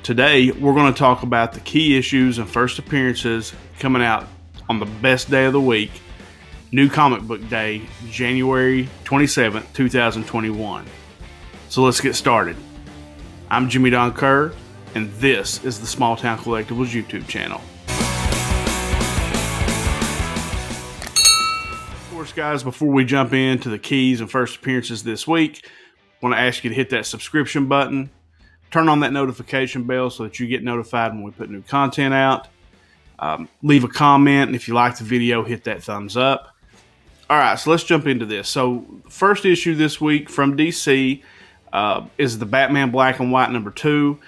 Today, we're going to talk about the key issues and first appearances coming out on the best day of the week, New Comic Book Day, January 27th, 2021. So let's get started. I'm Jimmy Don Kerr, and this is the SmallTown Collectibles YouTube channel. Of course, guys, before we jump into the keys and first appearances this week, I want to ask you to hit that subscription button. Turn on that notification bell so that you get notified when we put new content out. Leave a comment, and if you like the video, hit that thumbs up. All right, so let's jump into this. So, first issue this week from DC is the Batman Black and White #2.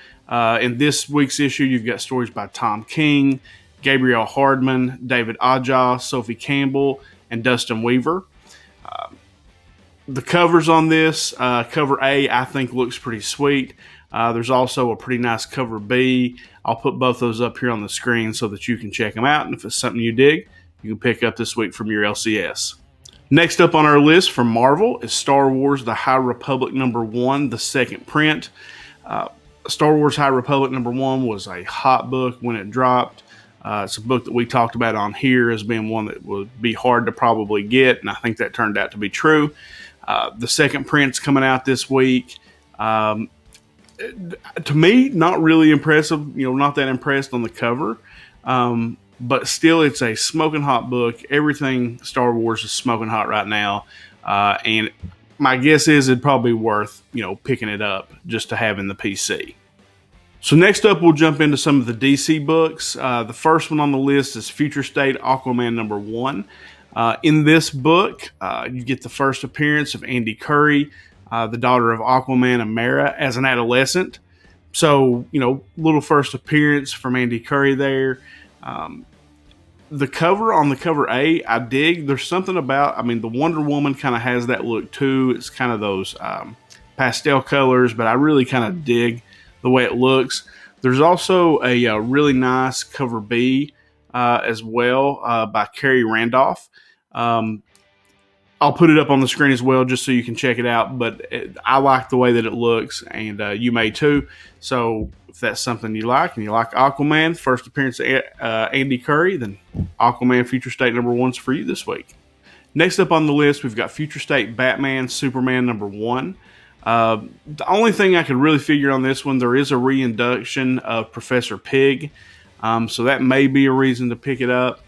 In this week's issue, you've got stories by Tom King, Gabriel Hardman, David Aja, Sophie Campbell, and Dustin Weaver. The covers on this, cover A, I think looks pretty sweet. There's also a pretty nice cover B. I'll put both those up here on the screen so that you can check them out. And if it's something you dig, you can pick up this week from your LCS. Next up on our list from Marvel is Star Wars The High Republic #1, the second print. Star Wars High Republic #1 was a hot book when it dropped. It's a book that we talked about on here as being one that would be hard to probably get, and I think that turned out to be true. The second print's coming out this week. To me, not really impressive. Not that impressed on the cover. But still, it's a smoking hot book. Everything Star Wars is smoking hot right now. And my guess is it'd probably be worth, picking it up just to have in the PC. So next up, we'll jump into some of the DC books. The first one on the list is Future State Aquaman #1. In this book, you get the first appearance of Andy Curry, the daughter of Aquaman and Mara, as an adolescent. So, little first appearance from Andy Curry there. The cover on the cover A, I dig. There's something about, the Wonder Woman kind of has that look too. It's kind of those pastel colors, but I really kind of dig the way it looks. There's also a really nice cover B as well by Carrie Randolph. I'll put it up on the screen as well just so you can check it out, but I like the way that it looks, and you may too. So if that's something you like, and you like Aquaman, first appearance of Andy Curry, then Aquaman Future State #1's for you this week. Next up on the list, we've got Future State Batman Superman #1. The only thing I could really figure on this one, there is a reintroduction of Professor Pig, so that may be a reason to pick it up.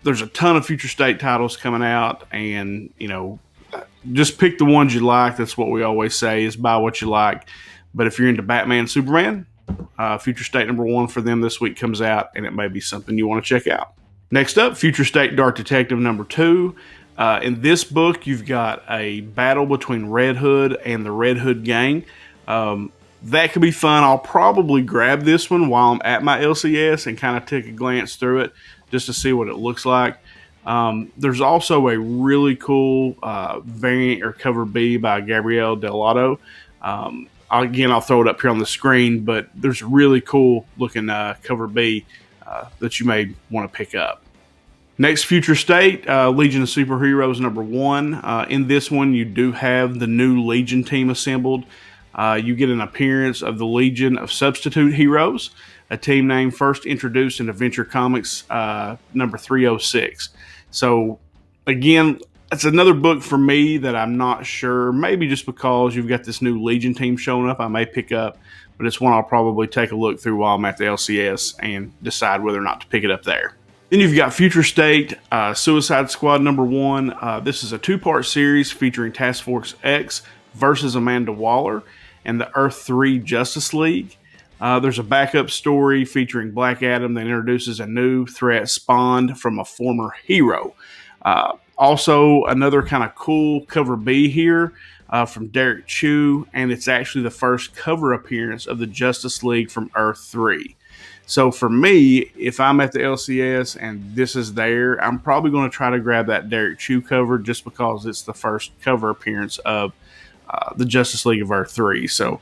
There's a ton of Future State titles coming out, and, just pick the ones you like. That's what we always say, is buy what you like. But if you're into Batman, Superman, Future State #1 for them this week comes out, and it may be something you want to check out. Next up, Future State Dark Detective #2. In this book, you've got a battle between Red Hood and the Red Hood gang. That could be fun. I'll probably grab this one while I'm at my LCS and kind of take a glance through it just to see what it looks like. There's also a really cool variant or cover B by Gabriel Dell'Otto. I'll throw it up here on the screen, but there's a really cool looking cover B that you may want to pick up. Next, Future State, Legion of Superheroes #1. In this one, you do have the new Legion team assembled. You get an appearance of the Legion of Substitute Heroes, a team name first introduced in Adventure Comics #306. So, again, it's another book for me that I'm not sure. Maybe just because you've got this new Legion team showing up, I may pick up. But it's one I'll probably take a look through while I'm at the LCS and decide whether or not to pick it up there. Then you've got Future State Suicide Squad #1. This is a two-part series featuring Task Force X versus Amanda Waller and the Earth 3 Justice League. There's a backup story featuring Black Adam that introduces a new threat spawned from a former hero. Also, another kind of cool cover B here from Derek Chu, and it's actually the first cover appearance of the Justice League from Earth 3. So for me, if I'm at the LCS and this is there, I'm probably going to try to grab that Derek Chu cover just because it's the first cover appearance of the Justice League of Earth 3. So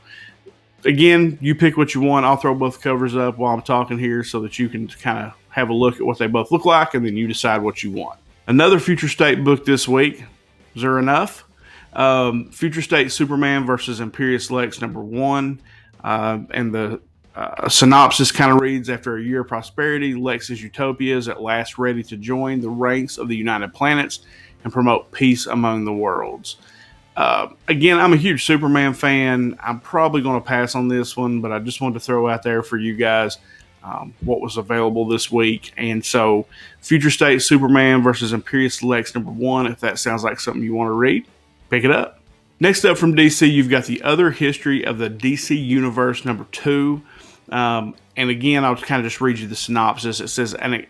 again, you pick what you want. I'll throw both covers up while I'm talking here so that you can kind of have a look at what they both look like, and then you decide what you want. Another Future State book this week. Is there enough? Future State Superman versus Imperial Lex #1. And the Synopsis kind of reads: after a year of prosperity, Lex's Utopia is at last ready to join the ranks of the United Planets and promote peace among the worlds. Again, I'm a huge Superman fan. I'm probably going to pass on this one, but I just wanted to throw out there for you guys what was available this week. And so, Future State Superman versus Imperial Lex #1. If that sounds like something you want to read, pick it up. Next up from DC, you've got The Other History of the DC Universe #2. And again, I'll kind of just read you the synopsis. It says, an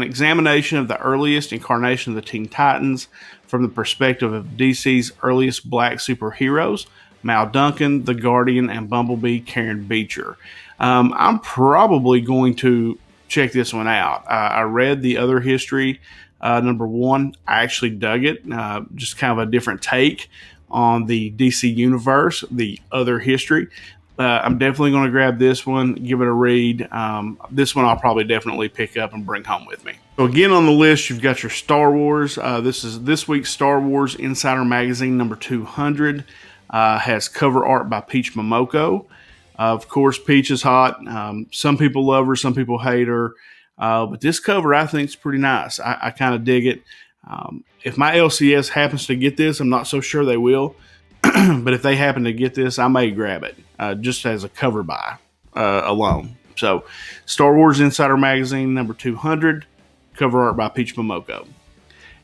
examination of the earliest incarnation of the Teen Titans from the perspective of DC's earliest black superheroes, Mal Duncan, The Guardian, and Bumblebee Karen Beecher. I'm probably going to check this one out. I read The Other History #1. I actually dug it. Just kind of a different take on the DC Universe, The Other History. I'm definitely going to grab this one, give it a read. This one I'll probably definitely pick up and bring home with me. So again, on the list, you've got your Star Wars. This is this week's Star Wars Insider Magazine #200. Has cover art by Peach Momoko. Of course, Peach is hot. Some people love her, some people hate her. But this cover, I think, is pretty nice. I kind of dig it. If my LCS happens to get this, I'm not so sure they will. But if they happen to get this, I may grab it just as a cover buy alone. So, Star Wars Insider Magazine #200, cover art by Peach Momoko.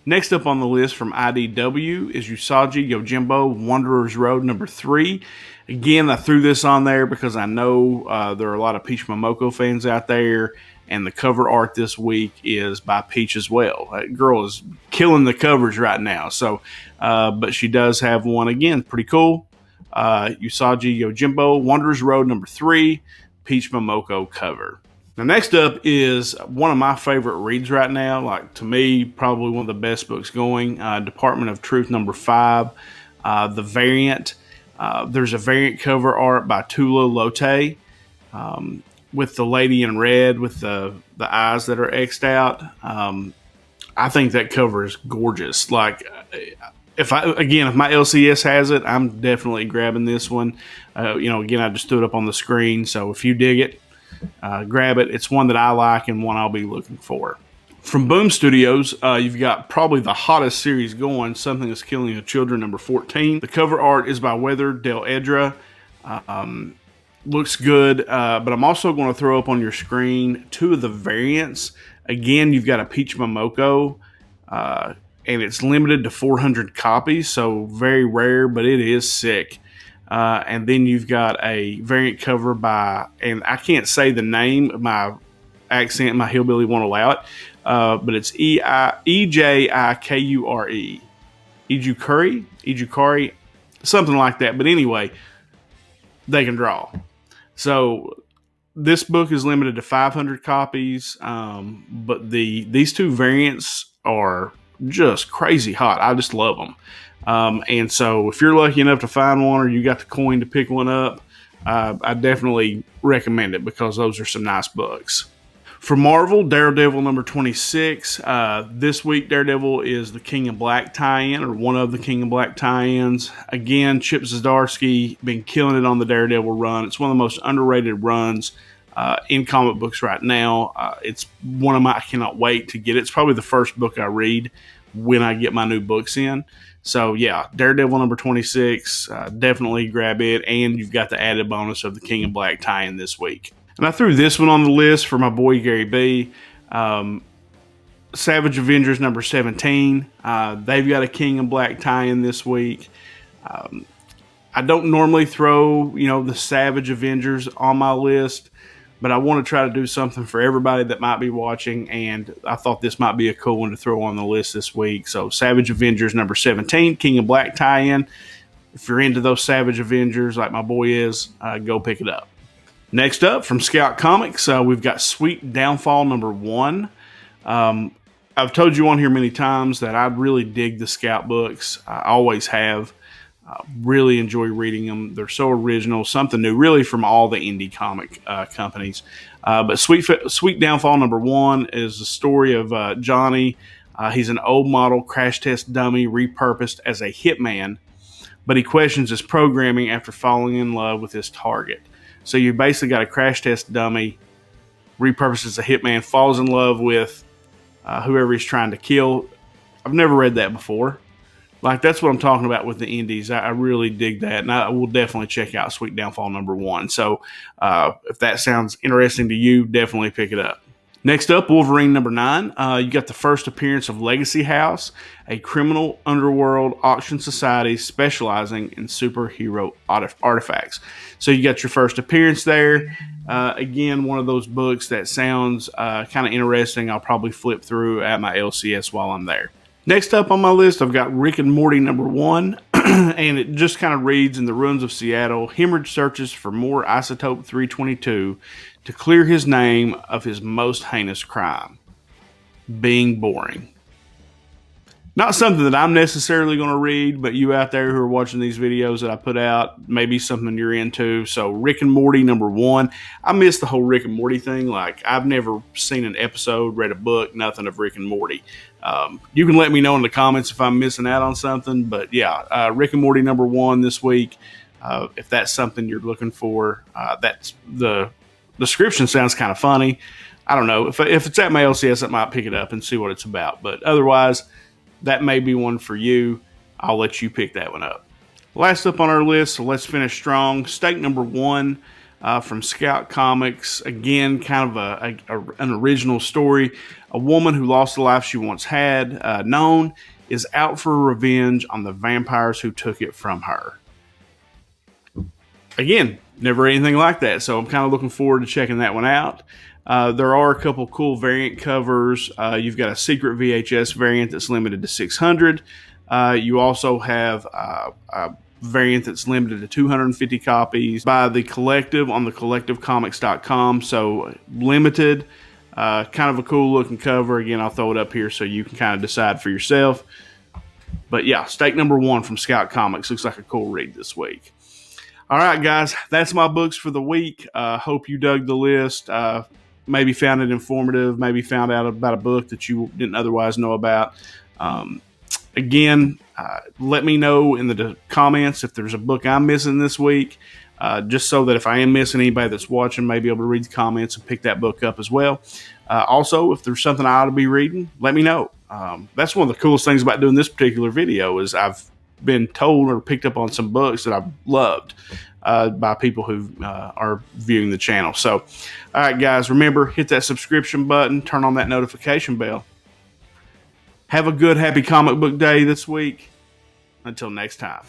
Next up on the list from IDW is Usagi Yojimbo Wanderer's Road #3. Again, I threw this on there because I know there are a lot of Peach Momoko fans out there, and the cover art this week is by Peach as well. That girl is killing the covers right now. So, but she does have one, again, pretty cool. Usagi Yojimbo Wanderer's Road #3, Peach Momoko cover. Now, next up is one of my favorite reads right now. Like, to me, probably one of the best books going. Department of Truth #5, the variant. There's a variant cover art by Tula Lotte. With the lady in red with the eyes that are X'd out. I think that cover is gorgeous. Like, if my LCS has it, I'm definitely grabbing this one. Again, I just threw it up on the screen. So if you dig it, grab it. It's one that I like and one I'll be looking for. From Boom Studios, you've got probably the hottest series going, Something is Killing the Children #14. The cover art is by Weather Del Edra. Looks good, but I'm also going to throw up on your screen two of the variants. Again, you've got a Peach Momoko, and it's limited to 400 copies, so very rare, but it is sick. And then you've got a variant cover by, and I can't say the name, my accent, my hillbilly won't allow it, but it's Ejikure. Ejikure, something like that. But anyway, they can draw. So this book is limited to 500 copies, but these two variants are just crazy hot. I just love them. And so if you're lucky enough to find one or you got the coin to pick one up, I definitely recommend it because those are some nice books. For Marvel, Daredevil #26. This week, Daredevil is the King in Black tie-in, or one of the King in Black tie-ins. Again, Chip Zdarsky been killing it on the Daredevil run. It's one of the most underrated runs in comic books right now. It's one of my, I cannot wait to get it. It's probably the first book I read when I get my new books in. So yeah, Daredevil #26, definitely grab it. And you've got the added bonus of the King in Black tie-in this week. And I threw this one on the list for my boy Gary B. Savage Avengers #17. They've got a King in Black tie-in this week. I don't normally throw, the Savage Avengers on my list, but I want to try to do something for everybody that might be watching, and I thought this might be a cool one to throw on the list this week. So Savage Avengers #17, King in Black tie-in. If you're into those Savage Avengers like my boy is, go pick it up. Next up, from Scout Comics, we've got Sweet Downfall #1. I've told you on here many times that I really dig the Scout books. I always have. Really enjoy reading them. They're so original, something new, really, from all the indie comic companies. But Sweet Downfall #1 is the story of Johnny. He's an old model crash test dummy repurposed as a hitman, but he questions his programming after falling in love with his target. So you basically got a crash test dummy, repurposed as a hitman, falls in love with whoever he's trying to kill. I've never read that before. Like, that's what I'm talking about with the indies. I really dig that, and I will definitely check out Sweet Downfall #1. So if that sounds interesting to you, definitely pick it up. Next up, Wolverine #9. You got the first appearance of Legacy House, a criminal underworld auction society specializing in superhero artifacts. So you got your first appearance there. Again, one of those books that sounds kind of interesting. I'll probably flip through at my LCS while I'm there. Next up on my list, I've got Rick and Morty #1, and it just kind of reads, in the ruins of Seattle, Hemorrhage searches for more isotope 322 to clear his name of his most heinous crime, being boring. Not something that I'm necessarily going to read, but you out there who are watching these videos that I put out, maybe something you're into. So Rick and Morty #1. I miss the whole Rick and Morty thing. Like, I've never seen an episode, read a book, nothing of Rick and Morty. You can let me know in the comments if I'm missing out on something. But yeah, Rick and Morty #1 this week. If that's something you're looking for, that's the description sounds kind of funny. I don't know. If it's at my LCS, I might pick it up and see what it's about. But otherwise, that may be one for you. I'll let you pick that one up. Last up on our list, so let's finish strong. Stake #1 from Scout Comics. Again, kind of an original story. A woman who lost the life she once had, known, is out for revenge on the vampires who took it from her. Again, never anything like that, so I'm kind of looking forward to checking that one out. There are a couple cool variant covers. You've got a secret VHS variant that's limited to 600. You also have a variant that's limited to 250 copies by the Collective on the collectivecomics.com. So limited, kind of a cool looking cover. Again, I'll throw it up here so you can kind of decide for yourself. But yeah, Stake #1 from Scout Comics looks like a cool read this week. All right, guys, that's my books for the week. Hope you dug the list. Maybe found it informative, maybe found out about a book that you didn't otherwise know about. Again, let me know in the comments if there's a book I'm missing this week, just so that if I am missing, anybody that's watching may be able to read the comments and pick that book up as well. Also, if there's something I ought to be reading, let me know. That's one of the coolest things about doing this particular video is I've been told or picked up on some books that I've loved by people who are viewing the channel. So, all right, guys, remember, hit that subscription button, turn on that notification bell. Have a good, happy comic book day this week. Until next time.